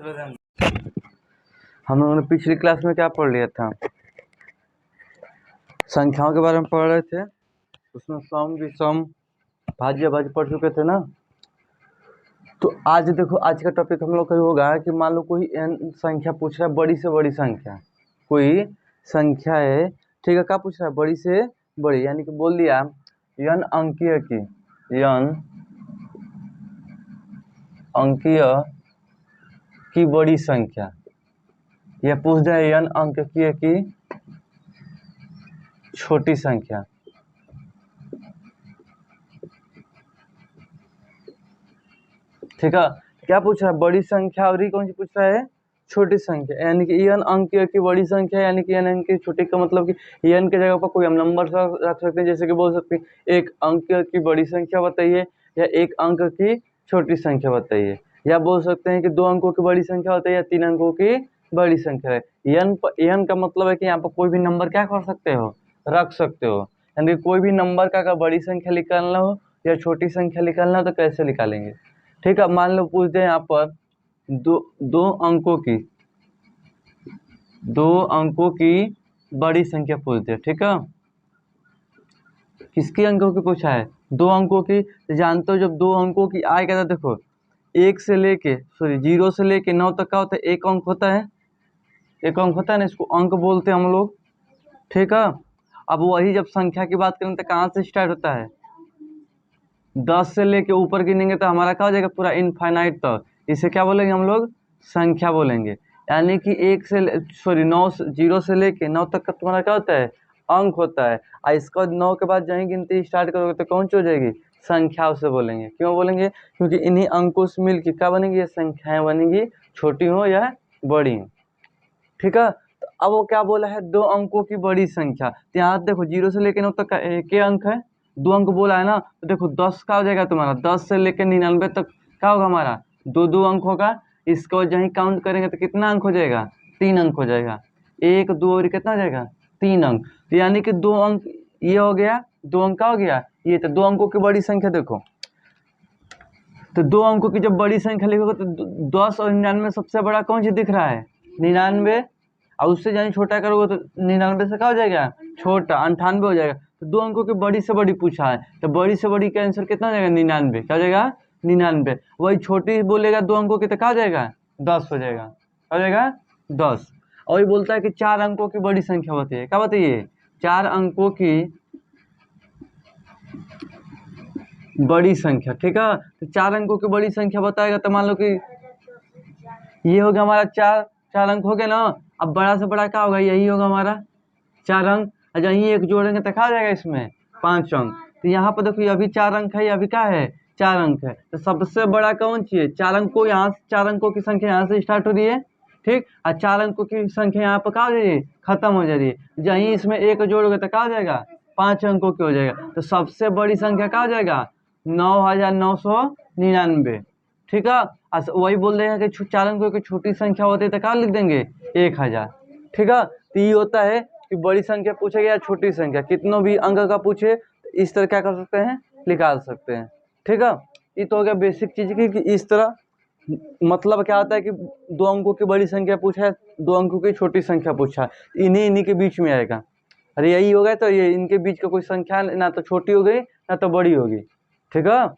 हम लोगों ने पिछली क्लास में क्या पढ़ लिया था? संख्याओं के बारे में पढ़ रहे थे। उसमें सम विषम भाज्य भाज्य पढ़ चुके थे ना। तो आज देखो, आज का टॉपिक हम लोग का होगा कि मान लो कोई n संख्या पूछ रहा है, बड़ी से बड़ी संख्या, कोई संख्या है, ठीक है, क्या पूछ रहा है? बड़ी से बड़ी, यानी कि बोल दिया n अंकीय की बड़ी संख्या, या पूछ रहा है n अंकीय की छोटी संख्या। ठीक है, क्या पूछ रहा है? बड़ी संख्या और कौन सी पूछ रहा है? छोटी संख्या, यानी कि n अंकीय की बड़ी संख्या, यानी कि n अंक की छोटी, का मतलब कि n के जगह पर कोई हम नंबर रख सकते हैं। जैसे कि बोल सकते हैं एक अंक की बड़ी संख्या बताइए, या एक अंक की छोटी संख्या बताइए, या बोल सकते हैं कि 2 अंकों की बड़ी संख्या बताइए, या 3 अंकों की बड़ी संख्या है। n का मतलब है कि यहाँ पर कोई भी नंबर क्या कर सकते हो? रख सकते हो। यानी कोई भी नंबर का अगर बड़ी संख्या निकालना हो या छोटी संख्या निकालना हो तो कैसे निकालेंगे? ठीक है, मान लो पूछ दे यहाँ पर दो अंकों की बड़ी संख्या पूछ दे। ठीक है, किसकी अंकों की पूछा है? 2 अंकों की। जानते हो जब 2 अंकों की आएगा तो देखो, 0 से लेके 9 तक का होता है? एक अंक होता है, एक अंक होता है ना, इसको अंक बोलते हैं हम लोग। ठीक है, अब वही जब संख्या की बात करें तो कहाँ से स्टार्ट होता है? 10 से लेके ऊपर गिनेंगे तो हमारा क्या हो जाएगा? पूरा इनफाइनाइट तक। इसे क्या बोलेंगे हम लोग? संख्या बोलेंगे। यानी कि 0 से लेके 9 तक का तुम्हारा क्या होता है? अंक होता है। और इसका 9 के बाद जहीं गिनती स्टार्ट करोगे तो कौन सी हो जाएगी? संख्या उसे बोलेंगे। क्यों बोलेंगे? क्योंकि इन्हीं अंकों से मिलकर क्या बनेगी? ये संख्याएं बनेंगी, छोटी हो या बड़ी हो। ठीक है, तो अब वो क्या बोला है? 2 अंकों की बड़ी संख्या। तो यहाँ देखो 0 से लेकर 9 तक का एक ही अंक है, 2 अंक बोला है ना, तो देखो 10 का हो जाएगा तुम्हारा, 10 से लेकर 99 तक क्या होगा हमारा? 2 अंक होगा। इसको जहीं काउंट करेंगे तो कितना अंक हो जाएगा? 3 अंक हो जाएगा। 1 2 और कितना हो जाएगा? 3 अंक। तो यानी कि 2 अंक ये हो गया, 2 अंक का हो गया ये। तो 2 अंकों की बड़ी संख्या देखो, तो 2 अंकों की जब बड़ी संख्या लिखोगे तो 10 और 99 सबसे बड़ा कौन सी दिख रहा है? 99। और उससे जहाँ छोटा करोगे तो 99 से क्या हो जाएगा? छोटा, 98 हो जाएगा। तो 2 अंकों की बड़ी से बड़ी पूछा है, तो बड़ी से बड़ी का आंसर कितना हो जाएगा? 99। क्या हो जाएगा? 99। वही छोटी बोलेगा 2 अंकों की तो क्या हो जाएगा? 10 हो जाएगा। क्या हो जाएगा? 10। और वही बोलता है कि 4 अंकों की बड़ी संख्या बताइए। क्या बताइए? 4 अंकों की बड़ी संख्या। ठीक है, तो 4 अंकों की बड़ी संख्या बताएगा तो मान लो कि ये हो गया हमारा 4 अंक हो गए ना। अब बड़ा से बड़ा क्या होगा? यही होगा हमारा 4 अंक। अच्छा, यही एक जोड़ेंगे तो क्या जाएगा इसमें? 5 अंक। तो यहाँ पर देखो, अभी 4 अंक है, अभी क्या है? 4 अंक है। तो सबसे बड़ा कौन सी है? 4 अंक को यहाँ से, 4 अंकों की संख्या यहाँ से स्टार्ट हो रही है। ठीक, और 4 अंकों की संख्या यहाँ पर क्या हो जाएगी? खत्म हो जा रही है। जहीं इसमें एक जोड़ोगे तो क्या हो जाएगा? 5 अंकों की हो जाएगा। तो सबसे बड़ी संख्या क्या हो जाएगा? 9999। ठीक है, वही बोल रहे हैं कि 4 अंकों की छोटी संख्या होती है तो क्या लिख देंगे? 1000। ठीक है, तो ये होता है कि बड़ी संख्या पूछेगा या छोटी संख्या, कितनों भी अंक का पूछे तो इस तरह क्या कर सकते हैं? निकाल सकते हैं। ठीक है, ये तो हो गया बेसिक चीज की कि इस तरह मतलब क्या होता है कि 2 अंकों की बड़ी संख्या पूछा है, 2 अंकों की छोटी संख्या पूछा है, इन्हीं के बीच में आएगा। अरे यही होगा तो ये इनके बीच का कोई संख्या ना तो छोटी हो गई ना तो बड़ी होगी। ठीक है,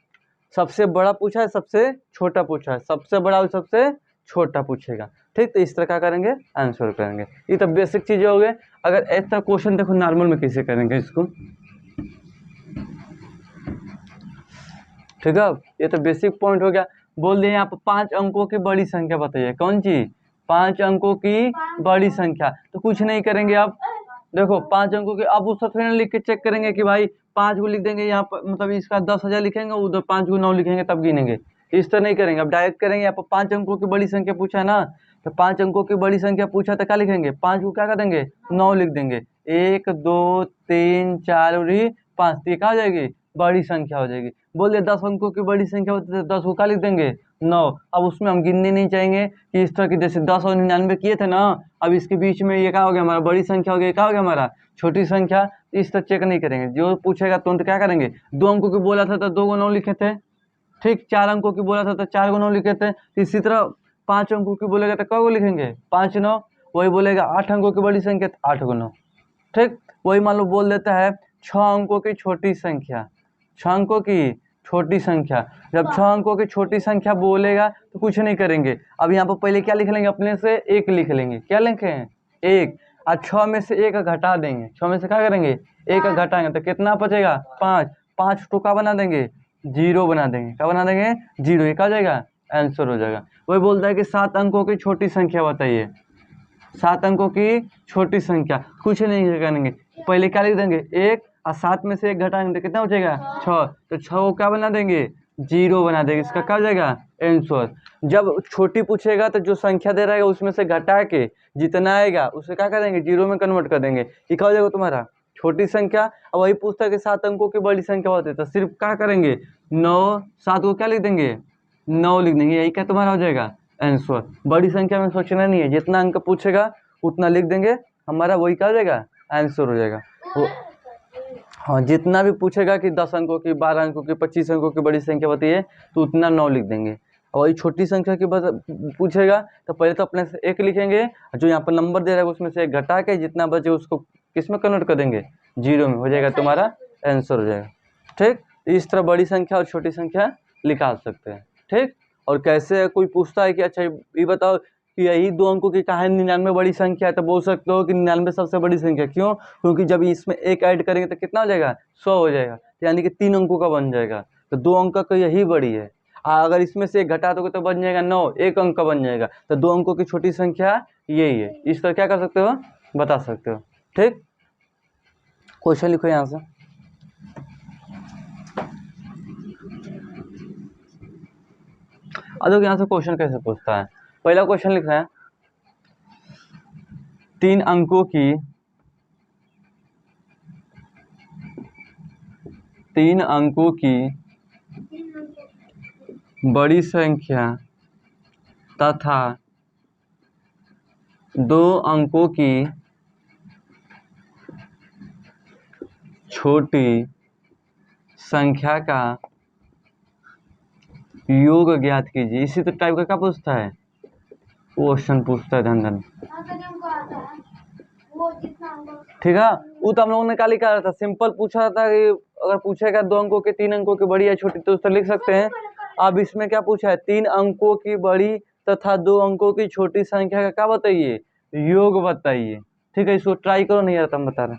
सबसे बड़ा पूछा है, सबसे छोटा पूछा है, सबसे बड़ा और सबसे छोटा पूछेगा। ठीक, तो इस तरह क्या करेंगे? आंसर करेंगे। ये तो बेसिक चीजें हो गए। अगर ऐसा क्वेश्चन देखो नॉर्मल में कैसे करेंगे इसको? ठीक है, ये तो बेसिक पॉइंट हो गया। बोल दिए यहाँ पर 5 अंकों की बड़ी संख्या बताइए। कौन सी? 5 अंकों की बड़ी संख्या। तो कुछ नहीं करेंगे, अब देखो 5 अंकों की, अब उसका थोड़ी ना लिख के चेक करेंगे कि भाई 5 को लिख देंगे यहाँ पर, मतलब इसका 10,000 लिखेंगे, उधर 5 को 9 लिखेंगे तब गिनेंगे। इस तरह नहीं करेंगे, अब डायरेक्ट करेंगे। यहाँ पर 5 अंकों की बड़ी संख्या पूछा है ना, तो 5 अंकों की बड़ी संख्या पूछा तो क्या लिखेंगे? 5 को क्या कर देंगे? 9 लिख देंगे। 1 2 3 4 और 5, तो ये क्या हो जाएगी? बड़ी संख्या हो जाएगी। बोलिए 10 अंकों की बड़ी संख्या होती है तो 10 को क्या लिख देंगे? 9। अब उसमें हम गिनने नहीं चाहेंगे कि इस तरह की, जैसे 10 और 99 किए थे ना, अब इसके बीच में ये क्या हो गया? हमारा बड़ी संख्या हो गई, क्या हो गया हमारा? छोटी संख्या। इस तरह चेक नहीं करेंगे, जो पूछेगा तुरंत क्या करेंगे? 2 अंकों की बोला था तो 2 को 9 लिखे थे। ठीक, 4 अंकों की बोला था तो 4 को 9 लिखे थे। इसी तरह 5 अंकों की बोलेगा तो कब लिखेंगे 5 9, वही बोलेगा 8 अंकों की बड़ी संख्या तो 8 को 9। ठीक, वही मान लो बोल देता है 6 अंकों की छोटी संख्या, 6 अंकों की छोटी संख्या। जब 6 अंकों की छोटी संख्या बोलेगा तो कुछ नहीं करेंगे, अब यहाँ पर पहले क्या लिख लेंगे, अपने से 1 लिख लेंगे। क्या लिखें 1, और 6 में से 1 घटा देंगे। 6 में से क्या करेंगे 1 घटाएंगे तो कितना बचेगा 5, 5 को क्या बना देंगे 0 बना देंगे। क्या बना देंगे 0, ये क्या हो जाएगा आंसर हो जाएगा। वही बोलता है कि 7 अंकों की छोटी संख्या बताइए, 7 अंकों की छोटी संख्या। कुछ नहीं करेंगे, पहले क्या लिख देंगे 1, और 7 में से 1 घटाएंगे तो कितना हो जाएगा 6, तो 6 को क्या बना देंगे 0 बना देंगे। इसका क्या हो जाएगा आंसर। जब छोटी पूछेगा तो जो संख्या दे रहेगा उसमें से घटा के जितना आएगा उसे क्या करेंगे 0 में कन्वर्ट कर देंगे, ये क्या हो जाएगा तुम्हारा छोटी संख्या। अब वही पूछता है कि 7 अंकों की बड़ी संख्या होती है तो सिर्फ क्या करेंगे 9, 7 को क्या लिख देंगे 9 लिख देंगे, यही क्या तुम्हारा हो जाएगा आंसर। बड़ी संख्या में सोचना नहीं है, जितना अंक पूछेगा उतना लिख देंगे, हमारा वही क्या हो जाएगा आंसर हो जाएगा। हाँ, जितना भी पूछेगा कि 10 अंकों की 12 अंकों की 25 अंकों की बड़ी संख्या बताइए तो उतना 9 लिख देंगे। और वही छोटी संख्या की पूछेगा तो पहले तो अपने से 1 लिखेंगे, जो यहाँ पर नंबर दे रहा है उसमें से 1 घटा के जितना बचे उसको किस में कन्वर्ट कर देंगे 0 में, हो जाएगा तुम्हारा आंसर हो जाएगा। ठीक, इस तरह बड़ी संख्या और छोटी संख्या निकाल सकते हैं। ठीक, और कैसे कोई पूछता है कि अच्छा ये बताओ कि यही 2 अंकों की कहा है 99 बड़ी संख्या है, तो बोल सकते हो कि 99 सबसे बड़ी संख्या। क्यों, क्योंकि जब इसमें 1 ऐड करेंगे तो कितना हो जाएगा 100 हो जाएगा, यानी कि 3 अंकों का बन जाएगा, तो 2 अंक का यही बड़ी है। अगर इसमें से 1 घटा दोगे तो बन जाएगा 9, 1 अंक का बन जाएगा, तो 2 अंकों की छोटी संख्या यही है। इस तरह क्या कर सकते हो बता सकते हो। ठीक, क्वेश्चन लिखो यहाँ से। अब देखो यहाँ से क्वेश्चन कैसे पूछता है। पहला क्वेश्चन लिख रहा है 3 अंकों की बड़ी संख्या तथा 2 अंकों की छोटी संख्या का योग ज्ञात कीजिए। इसी टाइप का क्या पूछता है क्वेश्चन पूछता है धन। ठीक है, वो तो हम लोगों ने क्या लिखा था, सिंपल पूछा था कि अगर पूछेगा 2 अंकों के 3 अंकों की बड़ी या छोटी तो उससे लिख सकते हैं। अब इसमें क्या पूछा है 3 अंकों की बड़ी तथा 2 अंकों की छोटी संख्या का क्या बताइए योग बताइए। ठीक है, इसको ट्राई करो, नहीं आता हम बता रहे।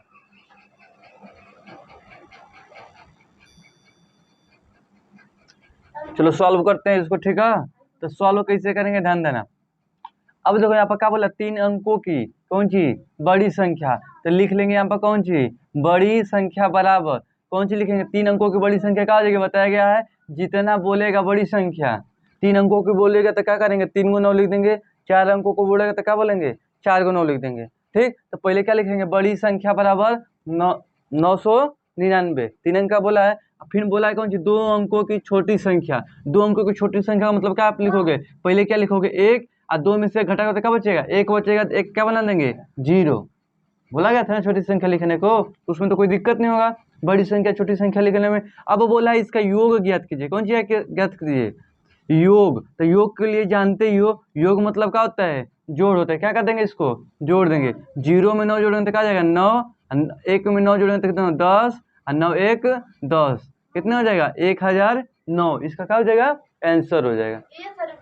चलो सॉल्व करते हैं इसको। ठीक है, तो सॉल्व कैसे करेंगे ध्यान देना। अब देखो यहाँ पर क्या बोला 3 अंकों की कौन सी बड़ी संख्या, तो लिख लेंगे यहाँ पर कौन सी बड़ी संख्या बराबर कौन सी लिखेंगे 3 अंकों की बड़ी संख्या क्या हो जाएगी बताया गया है जितना बोलेगा बड़ी संख्या। 3 अंकों की बोलेगा तो क्या करेंगे 3 को 9 लिख देंगे, 4 अंकों को बोलेगा तो क्या बोलेंगे 4 को 9 लिख देंगे। ठीक, तो पहले क्या लिखेंगे बड़ी संख्या बराबर 999, 3 अंक का बोला है। फिर बोला है कौन सी 2 अंकों की छोटी संख्या। 2 अंकों की छोटी संख्या का मतलब क्या आप लिखोगे पहले क्या लिखोगे 1 और 2 में से घटाओगे तो क्या बचेगा 1 बचेगा, तो 1 क्या बना देंगे 0। बोला गया था ना छोटी संख्या लिखने को, उसमें तो कोई दिक्कत नहीं होगा बड़ी संख्या छोटी संख्या लिखने में। अब बोला है इसका योग ज्ञात कीजिए, कौन सी ज्ञात कीजिए योग। तो योग के लिए जानते ही हो योग मतलब क्या होता है जोड़ होता है। क्या कर देंगे इसको जोड़ देंगे, 0 में 9 जोड़ेंगे तो क्या जाएगा 9, 1 में 9 जोड़ेंगे तो कितना 10, और 9 1 10, कितना हो जाएगा 1009। इसका क्या हो जाएगा आंसर हो जाएगा।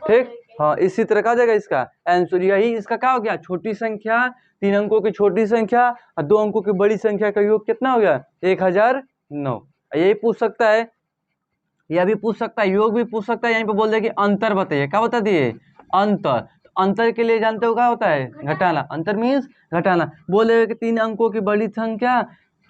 ठीक, हाँ इसी तरह का हो जाएगा इसका आंसर। यही इसका क्या हो गया छोटी संख्या 3 अंकों की छोटी संख्या और 2 अंकों की बड़ी संख्या का योग कितना हो गया 1009। यही पूछ सकता है, यह भी पूछ सकता है, योग भी पूछ सकता है। यहीं पे बोल दे कि अंतर बताइए, क्या बता दिए अंतर। अंतर के लिए जानते हो क्या होता है घटाना, अंतर मीन्स घटाना। बोले कि 3 अंकों की बड़ी संख्या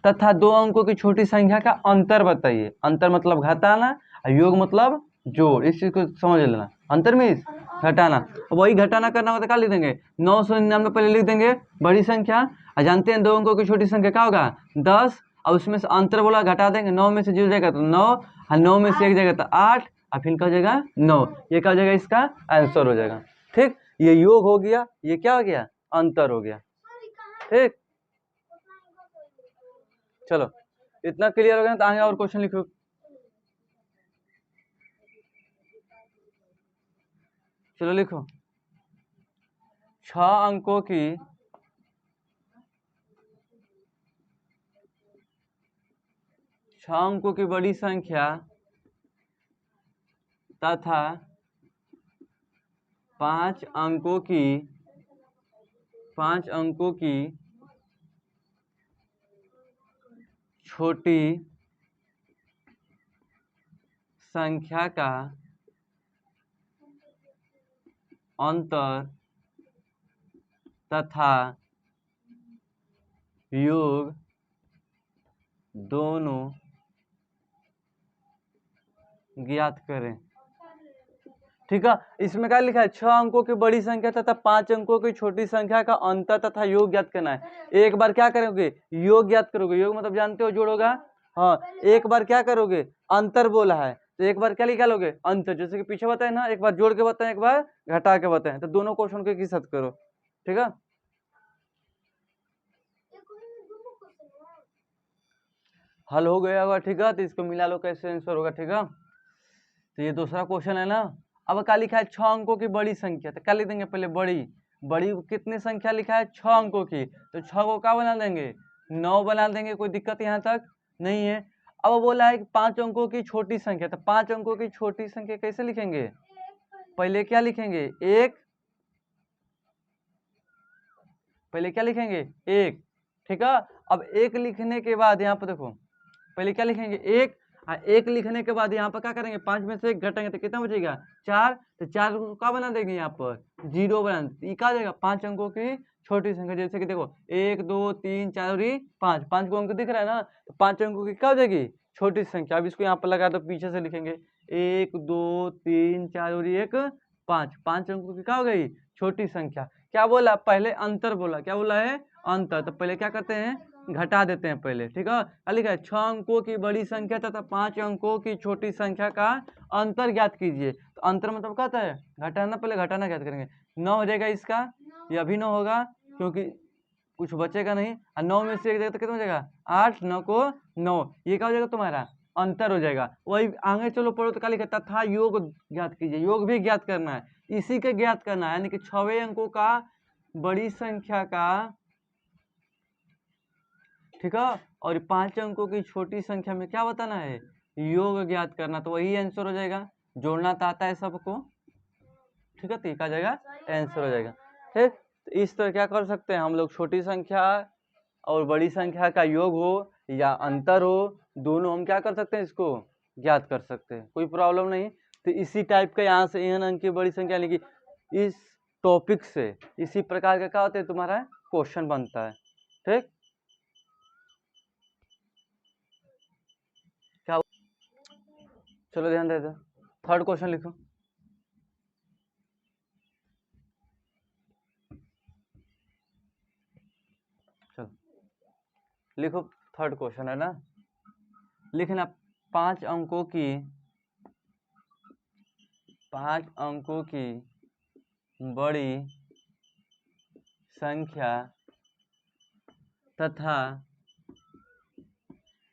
तथा 2 अंकों की छोटी संख्या का अंतर बताइए। अंतर मतलब घटाना और योग मतलब जोड़, इस चीज को समझ लेना। अंतर मीन्स घटाना, वही घटाना करना होता है क्या लिख देंगे 999 पहले लिख देंगे बड़ी संख्या, और जानते हैं 2 अंकों की छोटी संख्या क्या होगा 10, और उसमें से अंतर बोला घटा देंगे, 9 में से 0 जाएगा तो 9, और 9 में से 1 जाएगा तो 8, और फिर क्या हो जाएगा 9। ये क्या हो जाएगा इसका आंसर हो जाएगा। ठीक, ये योग हो गया, ये क्या हो गया अंतर हो गया। ठीक, चलो इतना क्लियर हो गया तो आगे और क्वेश्चन लिखो। चलो लिखो। 6 अंकों की बड़ी संख्या तथा 5 अंकों की छोटी संख्या का अंतर तथा योग दोनों ज्ञात करें। ठीक है, इसमें क्या लिखा है? 6 अंकों की बड़ी संख्या तथा 5 अंकों की छोटी संख्या का अंतर तथा योग ज्ञात करना है। एक बार क्या करोगे? योग ज्ञात करोगे। योग मतलब जानते हो, जोड़ होगा। हाँ, एक बार क्या करोगे? अंतर बोला है तो एक बार क्या निकालोगे? अंतर। जैसे कि पीछे बताए ना, एक बार जोड़ के बताएं, एक बार घटा के बताएं, तो दोनों क्वेश्चन को एक ही साथ करो। ठीक है, हल हो गया होगा। ठीक है, तो इसको मिला लो, कैसे आंसर होगा। ठीक है, तो ये दूसरा क्वेश्चन है ना। अब क्या लिखा है? 6 अंकों की बड़ी संख्या, तो क्या लिख देंगे? पहले बड़ी कितनी संख्या लिखा है? 6 अंकों की, तो 6 को क्या बना देंगे? 9 बना देंगे। कोई दिक्कत यहाँ तक नहीं है। अब बोला है कि 5 अंकों की छोटी संख्या, तो 5 अंकों की छोटी संख्या कैसे लिखेंगे? पहले क्या लिखेंगे? एक। पहले क्या लिखेंगे? एक। ठीक है, अब एक लिखने के बाद यहाँ पर देखो, पहले क्या लिखेंगे? एक। एक लिखने के बाद यहाँ पर क्या करेंगे? 5 में से 1 घटाएंगे तो कितना बचेगा? 4। तो 4 को क्या बना देंगे? यहाँ पर 0 बना देंगे। ये क्या हो जाएगा? 5 अंकों की छोटी संख्या। जैसे कि देखो 1 2 3 4 और 5 5 को अंक दिख रहा है ना, तो 5 अंकों की क्या हो जाएगी? छोटी संख्या। अब इसको यहाँ पर लगा दो, पीछे से लिखेंगे 1 2 3 4 और 1 5। 5 अंकों की क्या हो गई? छोटी संख्या। क्या बोला? पहले अंतर बोला। क्या बोला है? अंतर। तो पहले क्या करते हैं? घटा देते हैं पहले। ठीक है, क्या लिखा है? 6 अंकों की बड़ी संख्या तथा 5 अंकों की छोटी संख्या का अंतर ज्ञात कीजिए। तो अंतर मतलब क्या होता है? घटाना। पहले घटाना ज्ञात करेंगे। 9 हो जाएगा इसका, ये अभी 9 होगा क्योंकि कुछ बचेगा नहीं। और 9 में से 1 जाएगा तो कितना हो जाएगा? 8। 9 को 9, ये क्या हो जाएगा तुम्हारा? अंतर हो जाएगा। वही आगे चलो पढ़ो, तो क्या लिखा? तथा योग ज्ञात कीजिए। योग भी ज्ञात करना है, इसी के ज्ञात करना है, यानी कि 6वें अंकों का बड़ी संख्या का, ठीक है, और 5 अंकों की छोटी संख्या में क्या बताना है? योग ज्ञात करना। तो वही आंसर हो जाएगा। जोड़ना तो आता है सबको। ठीक है, तो ये क्या जाएगा? आंसर हो जाएगा। ठीक, तो इस तरह क्या कर सकते हैं हम लोग? छोटी संख्या और बड़ी संख्या का योग हो या अंतर हो, दोनों हम क्या कर सकते हैं? इसको ज्ञात कर सकते हैं, कोई प्रॉब्लम नहीं। तो इसी टाइप का यहाँ से n अंक की बड़ी संख्या, यानी कि इस टॉपिक से इसी प्रकार का क्या होता है तुम्हारा क्वेश्चन बनता है। ठीक, क्या? चलो ध्यान दे दो, थर्ड क्वेश्चन लिखो। चलो लिखो, थर्ड क्वेश्चन है ना। लिखना 5 अंकों की बड़ी संख्या तथा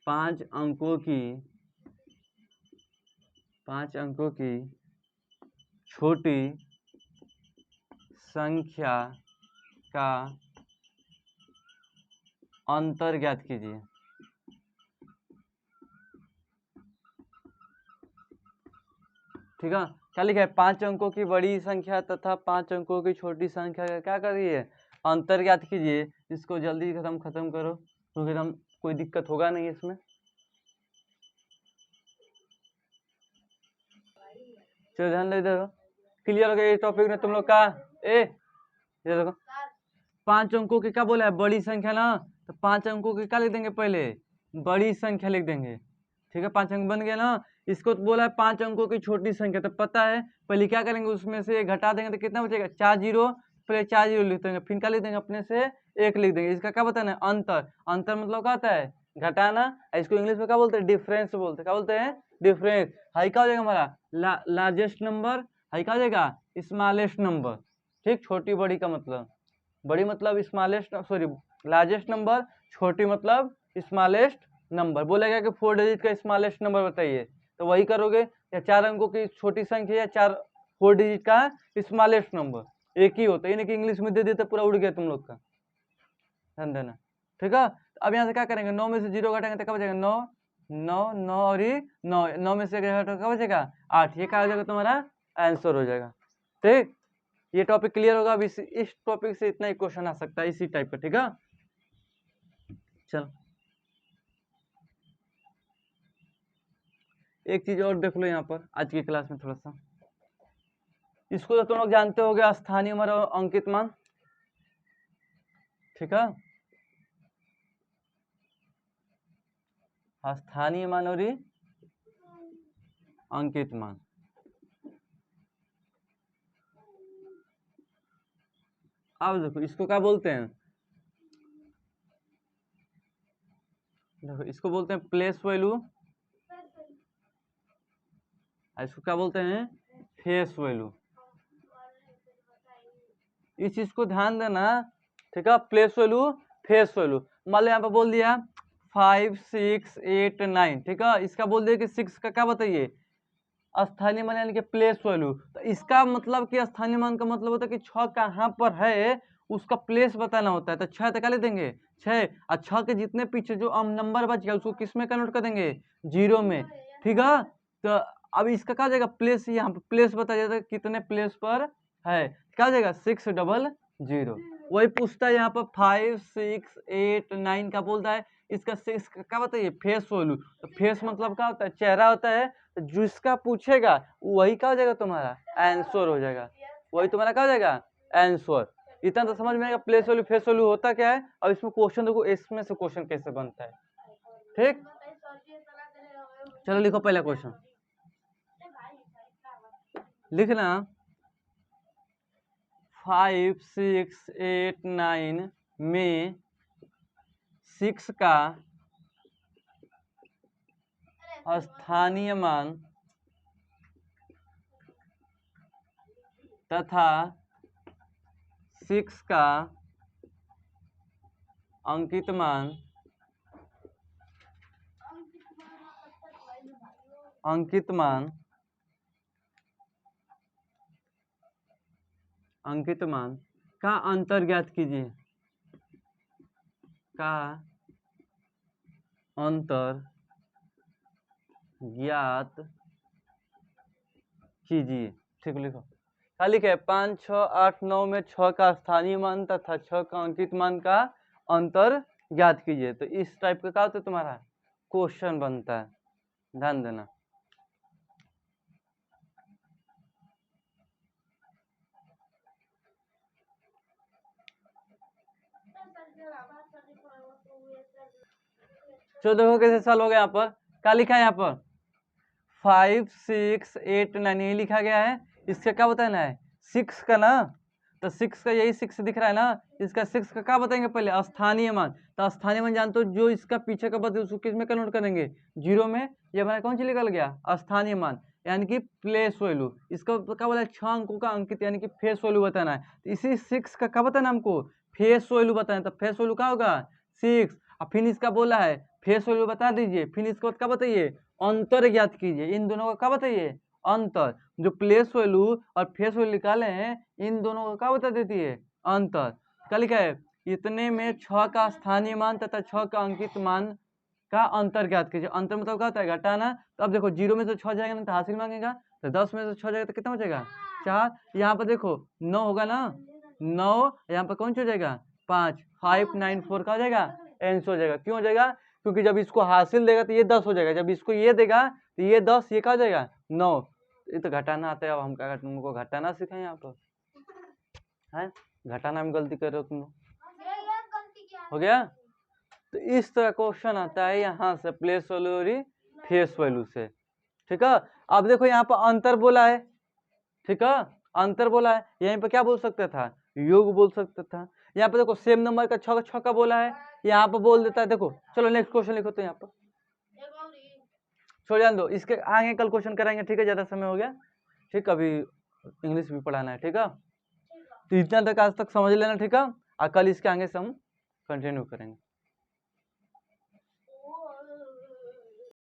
5 अंकों की छोटी संख्या का अंतर ज्ञात कीजिए। ठीक है, क्या लिखा है? 5 अंकों की बड़ी संख्या तथा 5 अंकों की छोटी संख्या का क्या करिए? अंतर ज्ञात कीजिए। इसको जल्दी खत्म करो, क्योंकि हम कोई दिक्कत होगा नहीं इसमें। चलो ध्यान दे दो, क्लियर हो गया ये टॉपिक ने तुम लोग का? ये देखो, 5 अंकों की क्या बोला है? बड़ी संख्या ना, तो 5 अंकों की क्या लिख देंगे? पहले बड़ी संख्या लिख देंगे। ठीक है, 5 अंक बन गया ना। इसको तो बोला है 5 अंकों की छोटी संख्या, तो पता है पहले क्या करेंगे? उसमें से घटा देंगे तो कितना बचेगा? 4 जीरो। पहले 4 जीरो लिख देंगे, फिर क्या लिख देंगे? अपने से 1 लिख देंगे। इसका क्या बताना है? अंतर। अंतर मतलब क्या होता है? घटाना। इसको इंग्लिश में क्या बोलते हैं? डिफरेंस बोलते हैं। क्या बोलते हैं? डिफरेंस। हाई क्या हो जाएगा हमारा? Largest number. हाई क्या हो जाएगा? Smallest number. ठीक, छोटी बड़ी का मतलब, बड़ी मतलब स्मॉलेस्ट, सॉरी लार्जेस्ट नंबर, छोटी मतलब स्मॉलेस्ट नंबर। बोलेगा कि 4 डिजिट का स्मॉलेस्ट नंबर बताइए, तो वही करोगे। या 4 अंकों की छोटी संख्या या 4 डिजिट का स्मॉलेस्ट नंबर, एक ही होता है, यानी कि इंग्लिश में दे देते पूरा उड़ गया तुम लोग का, ध्यान देना। ठीक है, अब यहाँ से क्या करेंगे, 9 में से 0 घटाएंगे तो क्या बचेगा, 9 9 9 और ये 9, 9 में से क्या बचेगा 8, ये क्या हो जाएगा तुम्हारा आंसर हो जाएगा। ठीक, ये टॉपिक क्लियर होगा। अब इस टॉपिक से इतना ही क्वेश्चन आ सकता है इसी टाइप का। ठीक है, चल एक चीज और देख लो यहाँ पर आज की क्लास में थोड़ा सा, इसको तो तुम लोग जानते होगे, स्थानीय मान और अंकित मान। ठीक है, स्थानीय मान और अंकित मान। अब देखो इसको क्या बोलते हैं, देखो इसको बोलते हैं प्लेस वैल्यू, इसको क्या बोलते हैं फेस वैल्यू। इस चीज को ध्यान देना। ठीक है, प्लेस वैल्यू फेस वैल्यू। मान लो यहाँ पे बोल दिया 5 6 8 9, ठीक है, इसका बोल दिया कि 6 का क्या बताइए स्थानीय मान यानी कि प्लेस वैल्यू। तो इसका मतलब कि स्थानीय मान का मतलब होता है कि 6 कहाँ पर है उसका प्लेस बताना होता है। तो 6 तो क्या ले देंगे 6, और 6 के जितने पीछे जो नंबर बच गया उसको किस में कन्वर्ट कर देंगे 0 में। ठीक है, तो अब इसका क्या हो जाएगा प्लेस, यहाँ पे प्लेस बताया जाता है कितने प्लेस पर है, क्या हो जाएगा 600। वही पूछता है यहाँ पर 5 6 8 9 का बोलता है, इसका 6 का क्या बताइए फेस वैल्यू। तो फेस मतलब क्या होता है चेहरा होता है, तो जिसका पूछेगा वही क्या हो जाएगा तुम्हारा आंसर हो जाएगा, वही तुम्हारा क्या हो जाएगा आंसर। इतना तो समझ में आएगा प्लेस वैल्यू फेस वैल्यू होता क्या है। अब इसमें क्वेश्चन देखो, इसमें से क्वेश्चन कैसे बनता है। ठीक, चलो लिखो पहला क्वेश्चन, लिखना 5 6 8 9 में 6 का स्थानीय मान तथा 6 का अंकित मान का अंतर ज्ञात कीजिए, का अंतर ज्ञात कीजिए। ठीक लिखो, क्या लिखे 5 6 8 9 में 6 का स्थानीय मान तथा 6 का अंकित मान का अंतर ज्ञात कीजिए। तो इस टाइप का क्या होता है तुम्हारा क्वेश्चन बनता है, ध्यान देना। चलो देखो कैसे सॉल्व हो गया। यहाँ पर क्या लिखा है, यहाँ पर 5 6 8 9 ये लिखा गया है। इसका क्या बताना है 6 का ना, तो 6 का यही 6 दिख रहा है ना, इसका 6 का क्या बताएंगे पहले स्थानीय मान। तो स्थानीय मान जानते हो जो इसका पीछे का बता उसको किस में कन्वर्ट करेंगे 0 में। ये हमारा कौन सी निकल गया स्थानीय मान यानी कि प्लेस वैल्यू। इसका क्या बोला 6 अंकों का अंकित यानी कि फेस वैल्यू बताना है। तो इसी 6 का क्या बताना हमको फेस वैल्यू बताना। तो फेस वैल्यू क्या होगा 6, और फिर इसका बोला है फेस वैल्यू बता दीजिए, फिर इसके बाद क्या बताइए अंतर ज्ञात कीजिए। इन दोनों का क्या बताइए अंतर, जो प्लेस वैल्यू और फेस वैल्यू निकाले हैं इन दोनों का क्या बता देती है अंतर। क्या लिखा है इतने में 6 का स्थानीय मान तथा 6 का अंकित मान का अंतर ज्ञात कीजिए। अंतर मतलब क्या होता है घटाना। तो अब देखो 0 में से 6 जाएगा ना तो हासिल मांगेगा, तो 10 में से 6 जाएगा तो कितना बचेगा 4। यहाँ पर देखो 9 होगा ना 9, यहाँ पर कौन सा हो जाएगा 5 5 9 4 का हो जाएगा आंसर हो जाएगा। क्यों हो जाएगा क्योंकि जब इसको हासिल देगा तो ये 10 हो जाएगा, जब इसको ये देगा तो ये 10, ये क्या हो जाएगा 9। ये तो घटाना आता है, अब हम क्या तुमको घटाना सिखाएं यहाँ पर है, घटाना में गलती कर रहे हो तुम लोग। हो गया, तो इस तरह क्वेश्चन आता है यहाँ से प्लेस वैल्यू और फेस वैल्यू से। ठीक है, अब देखो यहाँ पर अंतर बोला है। ठीक है, अंतर बोला है, यहीं पर क्या बोल सकता था योग बोल सकता था। यहाँ पर देखो सेम नंबर का 6 6 का बोला है, यहाँ पर बोल देता है। देखो चलो नेक्स्ट क्वेश्चन लिखो, तो यहाँ पर छोड़ जान दो, इसके आगे कल क्वेश्चन कराएंगे। ठीक है, ज्यादा समय हो गया। ठीक, अभी इंग्लिश भी पढ़ाना है। ठीक है, तो इतना तक आज तक समझ लेना। ठीक है, और कल इसके आगे से हम कंटिन्यू करेंगे।